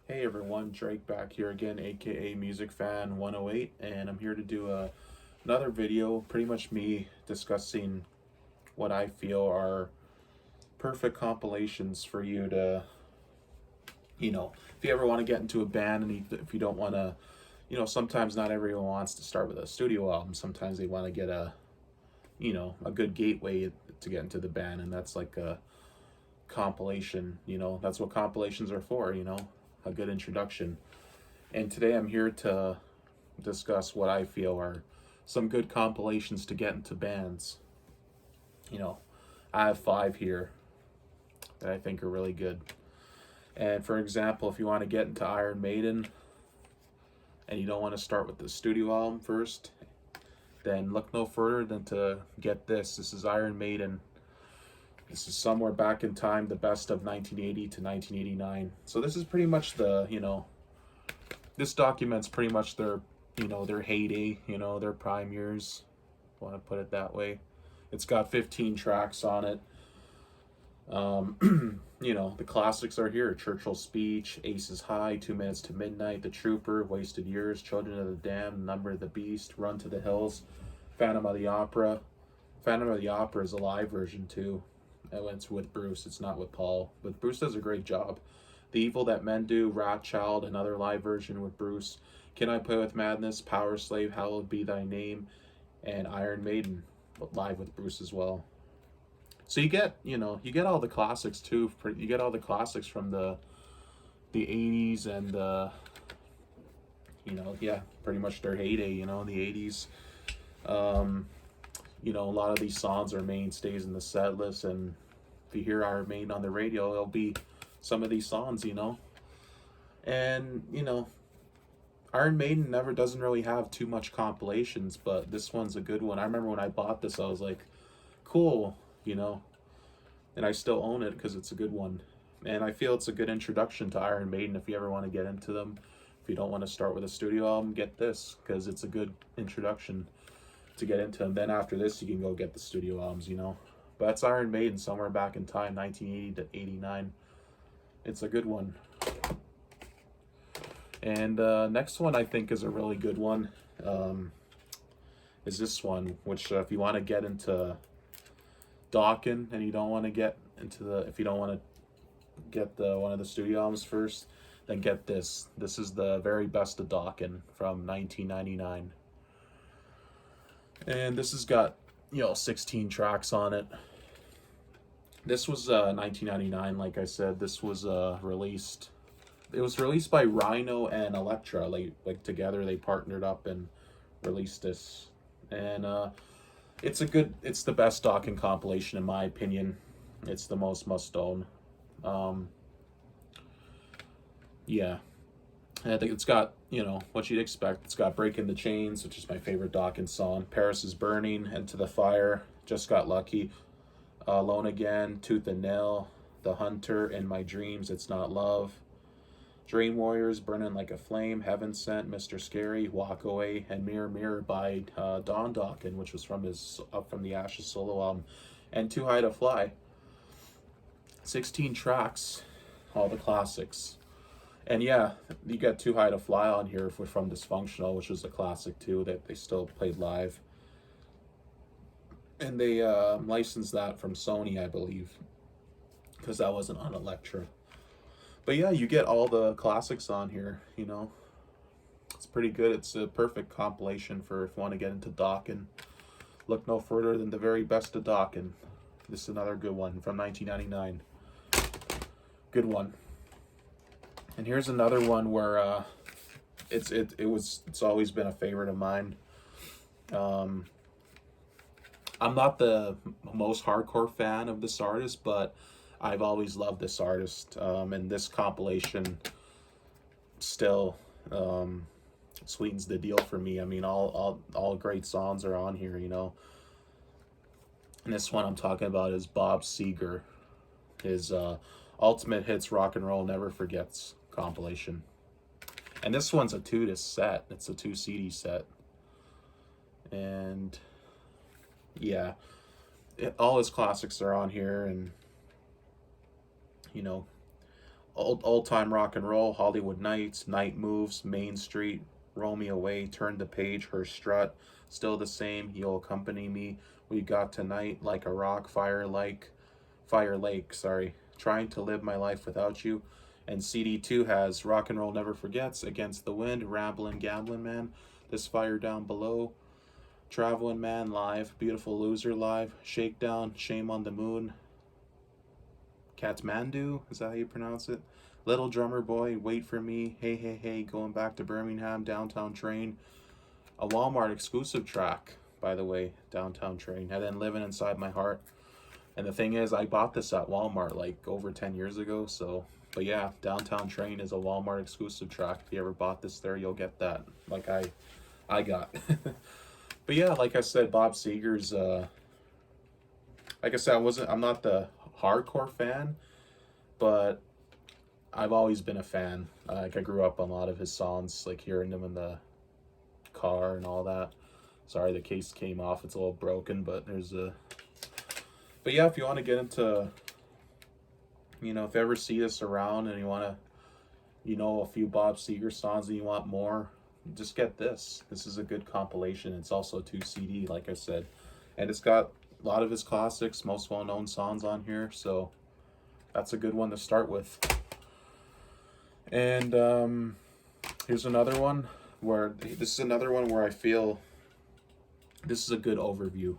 Hey everyone, Drake back here again, aka Music Fan 108, and I'm here to do another video, pretty much me discussing what I feel are perfect compilations for you to, if you ever want to get into a band and if you don't want to, sometimes not everyone wants to start with a studio album. Sometimes they want to get a good gateway to get into the band, and that's like a compilation. That's what compilations are for, a good introduction. And today I'm here to discuss what I feel are some good compilations to get into bands. You know, I have 5 here that I think are really good. And for example, if you want to get into Iron Maiden and you don't want to start with the studio album first, then look no further than to get this. This is Iron Maiden. This is somewhere back in time, the best of 1980 to 1989. So this is pretty much this documents pretty much their heyday, their prime years, if you want to put it that way. It's got 15 tracks on it. The classics are here: Churchill Speech, Aces High, 2 Minutes to Midnight, The Trooper, Wasted Years, Children of the Damned, Number of the Beast, Run to the Hills, Phantom of the Opera. Phantom of the Opera is a live version too. It's with Bruce, it's not with Paul, but Bruce does a great job. The Evil That Men Do, Rat Child, another live version with Bruce. Can I Play with Madness, Power Slave, Hallowed Be Thy Name, and Iron Maiden, live with Bruce as well. So you get all the classics too. You get all the classics from the 80s and pretty much their heyday, in the 80s. A lot of these songs are mainstays in the set list, and if you hear Iron Maiden on the radio, it'll be some of these songs, And, Iron Maiden never doesn't really have too much compilations, but this one's a good one. I remember when I bought this, I was like, cool, and I still own it because it's a good one. And I feel it's a good introduction to Iron Maiden if you ever want to get into them. If you don't want to start with a studio album, get this because it's a good introduction to get into them. Then after this, you can go get the studio albums, But that's Iron Maiden, somewhere back in time, 1980 to 89. It's a good one. And next one I think is a really good one. Is this one, which if you want to get into Dawkins and you don't want to get into if you don't want to get one of the studio albums first, then get this. This is the very best of Dawkins from 1999. And this has got 16 tracks on it. This was 1999, like I said. This was released. It was released by Rhino and Elektra. Like together, they partnered up and released this. And it's the best Dawkins compilation in my opinion. It's the most must own. Yeah. I think it's got, what you'd expect. It's got Breaking the Chains, which is my favorite Dawkins song. Paris is Burning, Into the Fire, Just Got Lucky, Alone Again, Tooth and Nail, The Hunter, In My Dreams, It's Not Love, Dream Warriors, Burning Like a Flame, Heaven Sent, Mr. Scary, Walk Away, and Mirror Mirror by Don Dawkins, which was from his Up From the Ashes solo album, and Too High to Fly. 16 tracks, all the classics. And yeah, you got Too High to Fly on here from Dysfunctional, which was a classic too, that they still played live. And they licensed that from Sony, I believe, because that wasn't on Elektra. But yeah, you get all the classics on here, It's pretty good. It's a perfect compilation for if you want to get into Dawkins. Look no further than the very best of Dawkins. This is another good one from 1999. Good one. And here's another one where it's always been a favorite of mine. I'm not the most hardcore fan of this artist, but I've always loved this artist. And this compilation still sweetens the deal for me. I mean, all great songs are on here, And this one I'm talking about is Bob Seger, his Ultimate Hits Rock and Roll Never Forgets compilation. And this one's a 2-disc set. It's a 2 CD set. And yeah, all his classics are on here, and old time rock and roll, Hollywood Nights, Night Moves, Main Street, Roll Me Away, Turn the Page, Her Strut, Still the Same, You'll Accompany Me, We Got Tonight, Like a Rock, Fire Lake, sorry, Trying to Live My Life Without You. And CD2 has Rock and Roll Never Forgets, Against the Wind, Ramblin' Gamblin' Man, This Fire Down Below, Travelin' Man Live, Beautiful Loser Live, Shakedown, Shame on the Moon, Kathmandu, is that how you pronounce it? Little Drummer Boy, Wait for Me, Hey Hey Hey, Going Back to Birmingham, Downtown Train, a Walmart exclusive track, by the way, Downtown Train, and then Living Inside My Heart. And the thing is, I bought this at Walmart like over 10 years ago, so, but yeah, Downtown Train is a Walmart exclusive track. If you ever bought this there, you'll get that, like I got. But yeah, like I said, Bob Seger's, like I said, I'm not the hardcore fan, but I've always been a fan. Like I grew up on a lot of his songs, like hearing them in the car and all that. Sorry, the case came off. It's a little broken, but there's a... But yeah, if you want to get into, you know, if you ever see this around and you want to, you know, a few Bob Seger songs and you want more, just get this. This is a good compilation. It's also 2 CD, like I said. And it's got a lot of his classics, most well-known songs on here, so that's a good one to start with. And here's another one where I feel this is a good overview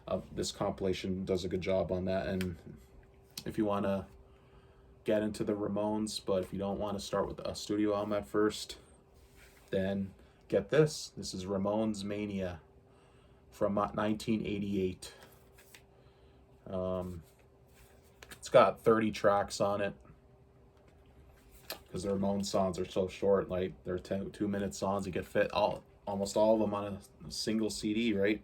of this compilation. Does a good job on that. And if you want to get into the Ramones, but if you don't want to start with a studio album at first, then get this. This is Ramones Mania from 1988. It's got 30 tracks on it because the Ramones songs are so short. Like they're 2-minute songs. You could fit almost all of them on a single CD, right?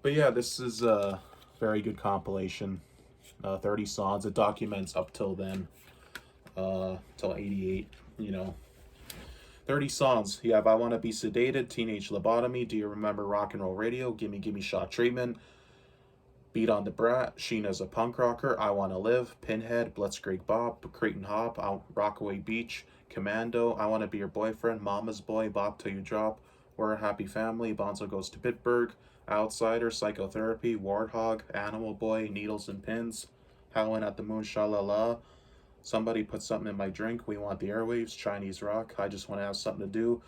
But yeah, this is a very good compilation. 30 songs. It documents up till then, till 88. You know, 30 songs. You have I Want to Be Sedated, Teenage Lobotomy, Do You Remember Rock and Roll Radio, Gimme Gimme Shot Treatment, Beat on the Brat, Sheena's a Punk Rocker, I Want to Live, Pinhead, Blitzkrieg Bop, Creighton Hop, Rockaway Beach, Commando, I Want to Be Your Boyfriend, Mama's Boy, Bop Till You Drop, We're a Happy Family, Bonzo Goes to Pittsburgh, Outsider, Psychotherapy, Warthog, Animal Boy, Needles and Pins, Howlin' at the Moon, Sha-La-La, Somebody Put Something in My Drink, We Want the Airwaves, Chinese Rock, I Just Want to Have Something to Do,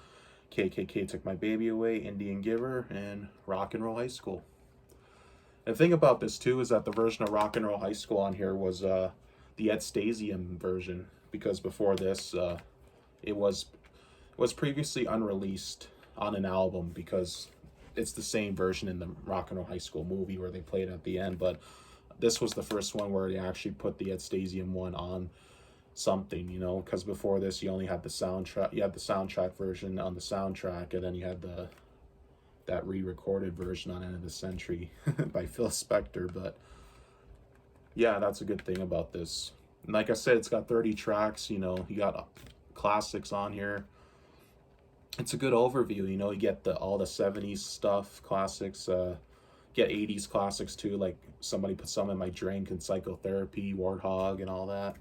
KKK Took My Baby Away, Indian Giver, and Rock and Roll High School. And the thing about this too is that the version of Rock and Roll High School on here was the Ed Stasium version, because before this it was previously unreleased on an album, because it's the same version in the Rock and Roll High School movie where they played at the end, but this was the first one where they actually put the Ed Stasium one on something, you know, because before this you only had the soundtrack. You had the soundtrack version on the soundtrack, and then you had that re-recorded version on End of the Century by Phil Spector. But yeah, that's a good thing about this. And like I said, it's got 30 tracks. You know, you got classics on here. It's a good overview. You know, you get all the 70s stuff, classics, get 80s classics too, like Somebody Put Some in My Drink and Psychotherapy, Warthog, and all that.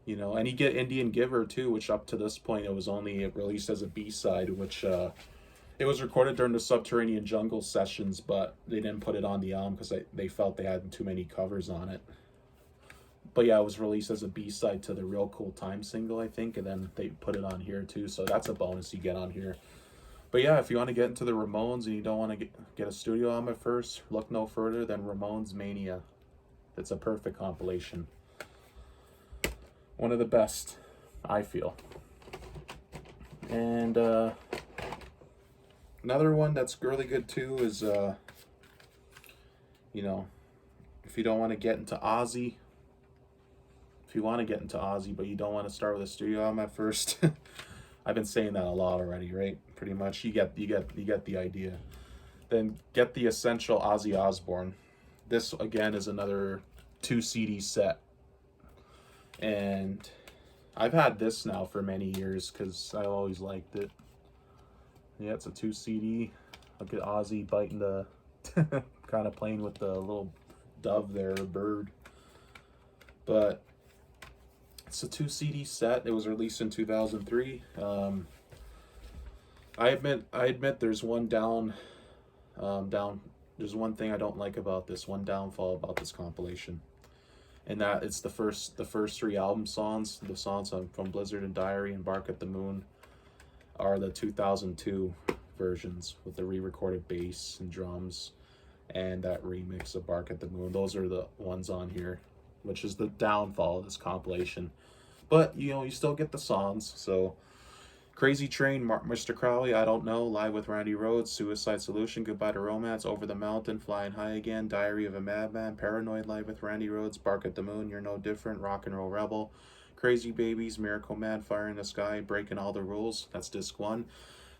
You know, and you get Indian Giver too, which up to this point it was only released as a B-side, which it was recorded during the Subterranean Jungle sessions, but they didn't put it on the album because they felt they had too many covers on it. But yeah, it was released as a B-side to the Real Cool Time single, I think, and then they put it on here too, so that's a bonus you get on here. But yeah, if you want to get into the Ramones and you don't want to get a studio album at first, look no further than Ramones Mania. It's a perfect compilation. One of the best, I feel. And another one that's really good too is, you know, if you don't want to get into Ozzy, if you want to get into Ozzy but you don't want to start with a studio album at first, I've been saying that a lot already, right? Pretty much, you get the idea. Then get the Essential Ozzy Osbourne. This again is another 2 CD set, and I've had this now for many years because I always liked it. Yeah, it's a 2 CD. Look at Ozzy biting the, kind of playing with the little dove there, a bird. But It's a 2 CD set. It was released in 2003. I admit there's one down. There's one thing I don't like about this. One downfall about this compilation, and that it's the first three album songs. The songs from Blizzard and Diary and Bark at the Moon are the 2002 versions with the re-recorded bass and drums, and that remix of Bark at the Moon. Those are the ones on here, which is the downfall of this compilation. But you still get the songs. So Crazy Train, Mr. Crowley, I Don't Know, Live with Randy Rhoads, Suicide Solution, Goodbye to Romance, Over the Mountain, Flying High Again, Diary of a Madman, Paranoid, Live with Randy Rhoads, Bark at the Moon, You're No Different, Rock and Roll Rebel, Crazy Babies, Miracle Man, Fire in the Sky, Breaking All the Rules. That's disc 1.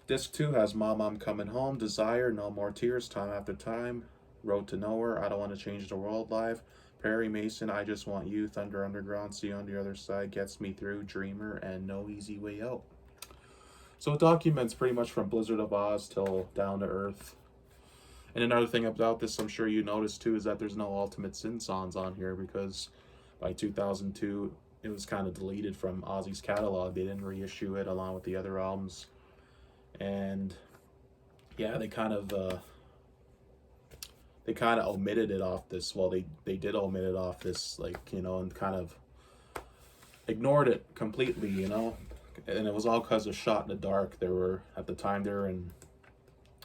Disc 2 has Mom, I'm Coming Home, Desire, No More Tears, Time After Time, Road to Nowhere, I Don't Want to Change the World Live, Perry Mason, I Just Want You, Thunder Underground, See You on the Other Side, Gets Me Through, Dreamer, and No Easy Way Out. So it documents pretty much from Blizzard of Oz till Down to Earth. And another thing about this, I'm sure you noticed too, is that there's no Ultimate Sin songs on here, because by 2002 it was kind of deleted from Ozzy's catalog. They didn't reissue it along with the other albums. And yeah, they kind of omitted it off this. Well, they did omit it off this, and kind of ignored it completely, and it was all because of Shot in the Dark. At the time, there were in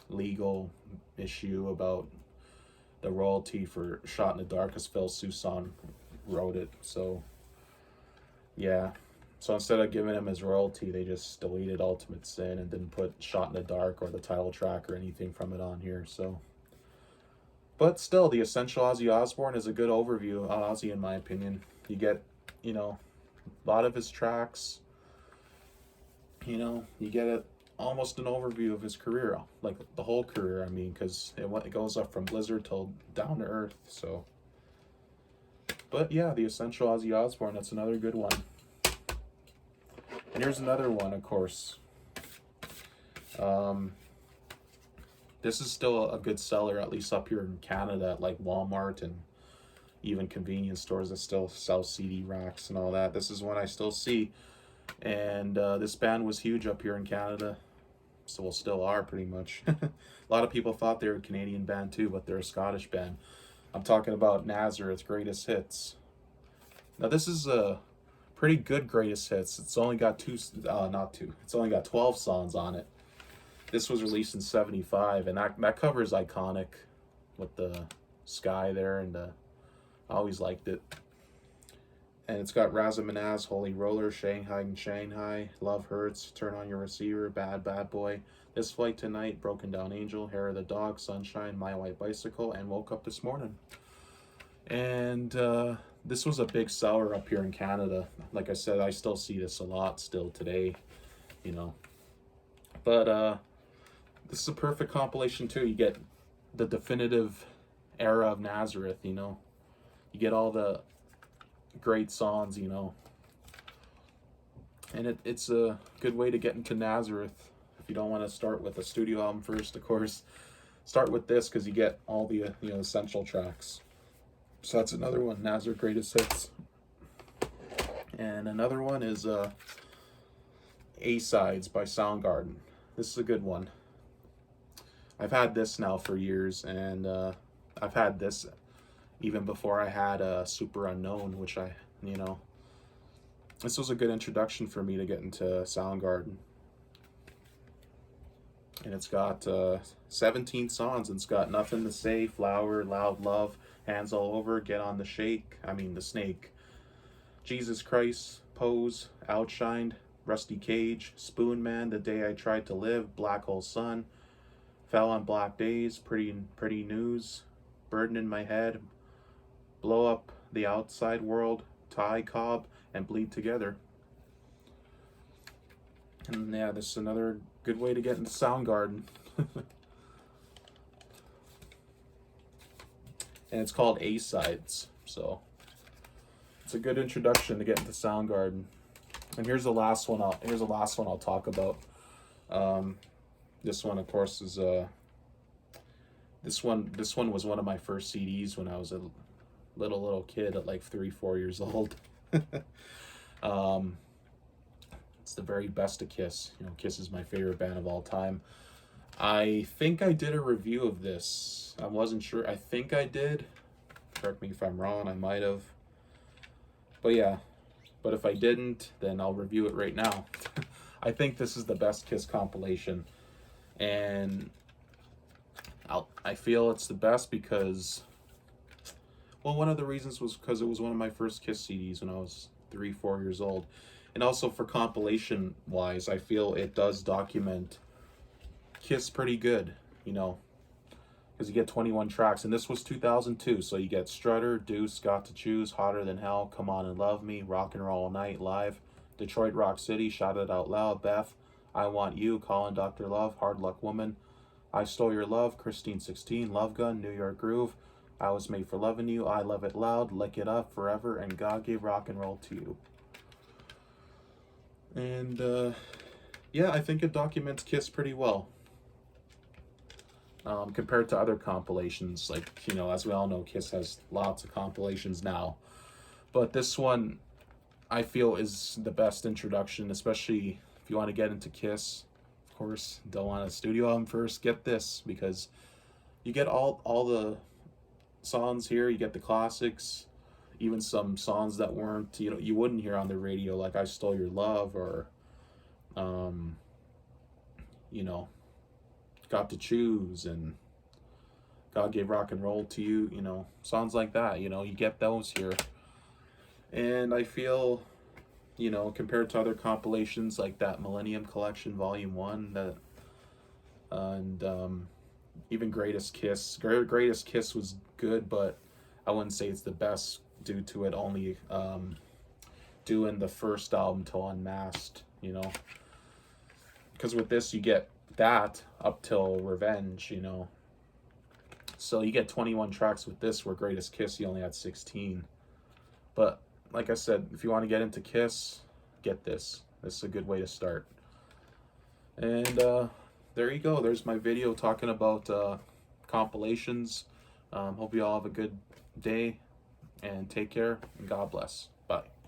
legal issue about the royalty for Shot in the Dark, because Phil Soussan wrote it. So yeah, so instead of giving him his royalty, they just deleted Ultimate Sin and didn't put Shot in the Dark or the title track or anything from it on here. So, but still, the Essential Ozzy Osbourne is a good overview on Ozzy, in my opinion. You get a lot of his tracks. You get almost an overview of his career, like the whole career, because it goes up from Blizzard till Down to Earth. So, but yeah, the Essential Ozzy Osbourne, that's another good one. And here's another one, of course. This is still a good seller, at least up here in Canada, at like Walmart and even convenience stores that still sell CD racks and all that. This is one I still see. And this band was huge up here in Canada, so still are pretty much. A lot of people thought they were a Canadian band too, but they're a Scottish band. I'm talking about Nazareth Greatest Hits. Now this is a pretty good Greatest Hits. It's only got It's only got 12 songs on it. This was released in '75, and that cover is iconic with the sky there, and I always liked it. And it's got Razamanaz, Holy Roller, Shanghai and Shanghai, Love Hurts, Turn on Your Receiver, Bad Bad Boy, This Flight Tonight, Broken Down Angel, Hair of the Dog, Sunshine, My White Bicycle, and Woke Up This Morning. And this was a big seller up here in Canada. Like I said, I still see this a lot still today, But this is a perfect compilation too. You get the definitive era of Nazareth, You get all the great songs, and it's a good way to get into Nazareth. If you don't want to start with a studio album first, of course, start with this, because you get all the essential tracks. So that's another one, Nazareth Greatest Hits. And another one is A-Sides by Soundgarden. This is a good one. I've had this now for years, and I've had this even before I had Super Unknown, which this was a good introduction for me to get into Soundgarden. And it's got 17 songs, and it's got Nothing to Say, Flower, Loud Love, Hands All Over, Get on the the Snake, Jesus Christ, Pose, Outshined, Rusty Cage, Spoon Man, The Day I Tried to Live, Black Hole Sun, Fell on Black Days, Pretty News, Burden in My Head, Blow Up the Outside World, Ty Cobb, and Bleed Together. And yeah, this is another good way to get into Soundgarden. And it's called A-Sides, so it's a good introduction to get into Soundgarden. And here's the last one. I'll talk about. This one, of course, is this one was one of my first CDs when I was a little kid at like 3-4 years old. Um, it's the very best of Kiss. You know, Kiss is my favorite band of all time. I think I did a review of this. I wasn't sure. I think I did. Correct me if I'm wrong. I might have. But yeah. But if I didn't, then I'll review it right now. I think this is the best Kiss compilation. And I feel it's the best because, well, one of the reasons was because it was one of my first Kiss CDs when I was 3-4 years old. And also for compilation wise, I feel it does document Kiss pretty good, you know, because you get 21 tracks, and this was 2002, so you get Strutter, Deuce, Got to Choose, Hotter Than Hell, Come On and Love Me, Rock and Roll All Night, Live, Detroit Rock City, Shout It Out Loud, Beth, I Want You, Callin' Dr. Love, Hard Luck Woman, I Stole Your Love, Christine 16, Love Gun, New York Groove, I Was Made for Loving You, I Love It Loud, Lick It Up, Forever, and God Gave Rock and Roll to You. And yeah, I think it documents Kiss pretty well. Compared to other compilations, like, you know, as we all know, Kiss has lots of compilations now. But this one, I feel, is the best introduction, especially if you want to get into Kiss. Of course, don't want a studio album first, get this, because you get all the songs here, you get the classics, even some songs that weren't, you know, you wouldn't hear on the radio, like I Stole Your Love, or, you know, Got to Choose, and God Gave Rock and Roll to You, you know, songs like that, you know, you get those here. And I feel, you know, compared to other compilations like that Millennium Collection Volume 1, that, and even Greatest Kiss. Greatest Kiss was good, but I wouldn't say it's the best due to it only doing the first album till Unmasked, you know. Because with this, you get that up till Revenge, you know. So you get 21 tracks with this, where Greatest Kiss, you only had 16. But like I said, if you want to get into Kiss, get this. This is a good way to start. And there you go. There's my video talking about compilations. Hope you all have a good day, and take care, and God bless. Bye.